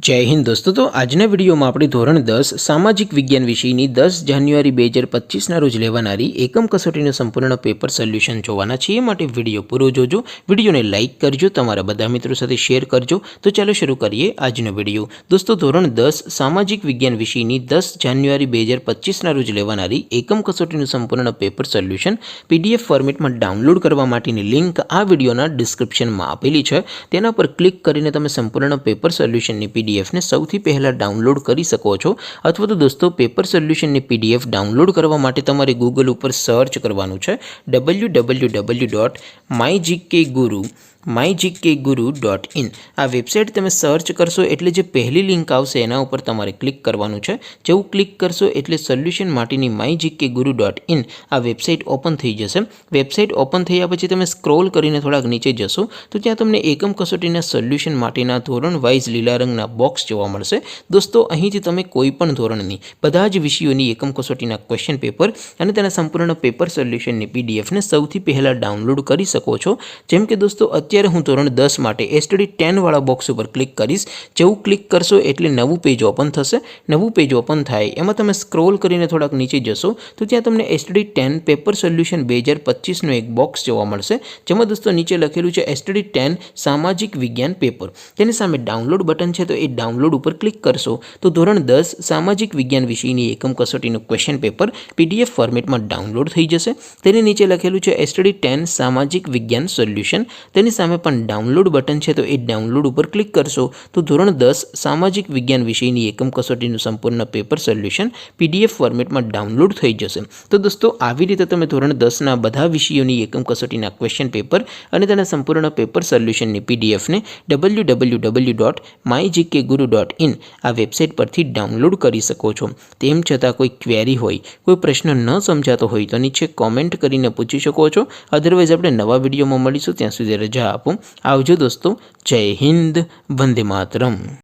જય હિન્દ દોસ્તો। તો આજના વિડીયોમાં આપણે ધોરણ 10 સામાજિક વિજ્ઞાન વિષયની 10 જાન્યુઆરી 2025ના રોજ લેવાનારી એકમ કસોટીનું સંપૂર્ણ પેપર સોલ્યુશન જોવાના છીએ। માટે વિડીયો પૂરો જોજો, વિડીયોને લાઇક કરજો, તમારા બધા મિત્રો સાથે શેર કરજો। તો ચાલો શરૂ કરીએ આજનો વિડીયો। દોસ્તો ધોરણ 10 સામાજિક વિજ્ઞાન વિષયની 10 જાન્યુઆરી 2025ના રોજ લેવાનારી એકમ કસોટીનું સંપૂર્ણ પેપર સોલ્યુશન પીડીએફ ફોર્મેટમાં ડાઉનલોડ કરવા માટેની લિંક આ વિડીયોના ડિસ્ક્રિપ્શનમાં આપેલી છે। તેના પર ક્લિક કરીને તમે સંપૂર્ણ પેપર સોલ્યુશનની पीडीएफ ने સૌથી પહેલા ડાઉનલોડ કરી શકો છો। અથવા તો દોસ્તો પેપર સોલ્યુશનની પીડીએફ ડાઉનલોડ કરવા માટે તમારે ગૂગલ ઉપર સર્ચ કરવાનું છે www.mygkguru.in। આ વેબસાઇટ તમે સર્ચ કરશો એટલે જે પહેલી લિંક આવશે એના ઉપર તમારે ક્લિક કરવાનું છે। જેવું ક્લિક કરશો એટલે સોલ્યુશન માટેની mygkguru.in આ વેબસાઇટ ઓપન થઈ જશે। વેબસાઇટ ઓપન થયા પછી તમે સ્ક્રોલ કરીને થોડાક નીચે જશો તો ત્યાં તમને એકમ કસોટીના સોલ્યુશન માટેના ધોરણ વાઇઝ લીલા રંગના બોક્સ જોવા મળશે। દોસ્તો અહીંથી તમે કોઈ પણ ધોરણની બધા જ વિષયોની એકમ કસોટીના ક્વેશ્ચન પેપર અને તેના સંપૂર્ણ પેપર સોલ્યુશનની પીડીએફને સૌથી પહેલાં ડાઉનલોડ કરી શકો છો। જેમ કે દોસ્તો અત્યારે હું ધોરણ 10 માટે એસટીડી 10 વાળા બોક્સ ઉપર ક્લિક કરીશ। જેવું ક્લિક કરશો એટલે નવું પેજ ઓપન થશે। નવું પેજ ઓપન થાય એમાં તમે સ્ક્રોલ કરીને થોડાક નીચે જશો તો ત્યાં તમને એસટીડી 10 પેપર સોલ્યુશન 2025નો એક બોક્સ જોવા મળશે। જેમાં દોસ્તો નીચે લખેલું છે એસટીડી 10 સામાજિક વિજ્ઞાન પેપર। તેની સામે ડાઉનલોડ બટન છે તો એ ડાઉનલોડ ઉપર ક્લિક કરશો તો ધોરણ 10 સામાજિક વિજ્ઞાન વિષયની એકમ કસોટીનું ક્વેશ્ચન પેપર પીડીએફ ફોર્મેટમાં ડાઉનલોડ થઈ જશે। તેની નીચે લખેલું છે એસટીડી 10 સામાજિક વિજ્ઞાન સોલ્યુશન। તેની સામે પણ ડાઉનલોડ બટન છે તો એ ડાઉનલોડ ઉપર ક્લિક કરશો તો ધોરણ 10 સામાજિક વિજ્ઞાન વિષયની એકમ કસોટીનું સંપૂર્ણ પેપર સોલ્યુશન પીડીએફ ફોર્મેટમાં ડાઉનલોડ થઈ જશે। તો દોસ્તો આવી રીતે તમે ધોરણ 10ના બધા વિષયોની એકમ કસોટીના ક્વેશ્ચન પેપર અને તેના સંપૂર્ણ પેપર સોલ્યુશનની પીડીએફને www.mygkguru.in આ વેબસાઇટ પરથી ડાઉનલોડ કરી શકો છો। તેમ છતાં કોઈ ક્વેરી હોય, કોઈ પ્રશ્ન ન સમજાતો હોય તો નીચે કોમેન્ટ કરીને પૂછી શકો છો। અધરવાઇઝ આપણે નવા વિડીયોમાં મળીશું, ત્યાં સુધી રજા આપો। આવજો દોસ્તો। જય હિન્દ, વંદે માતરમ।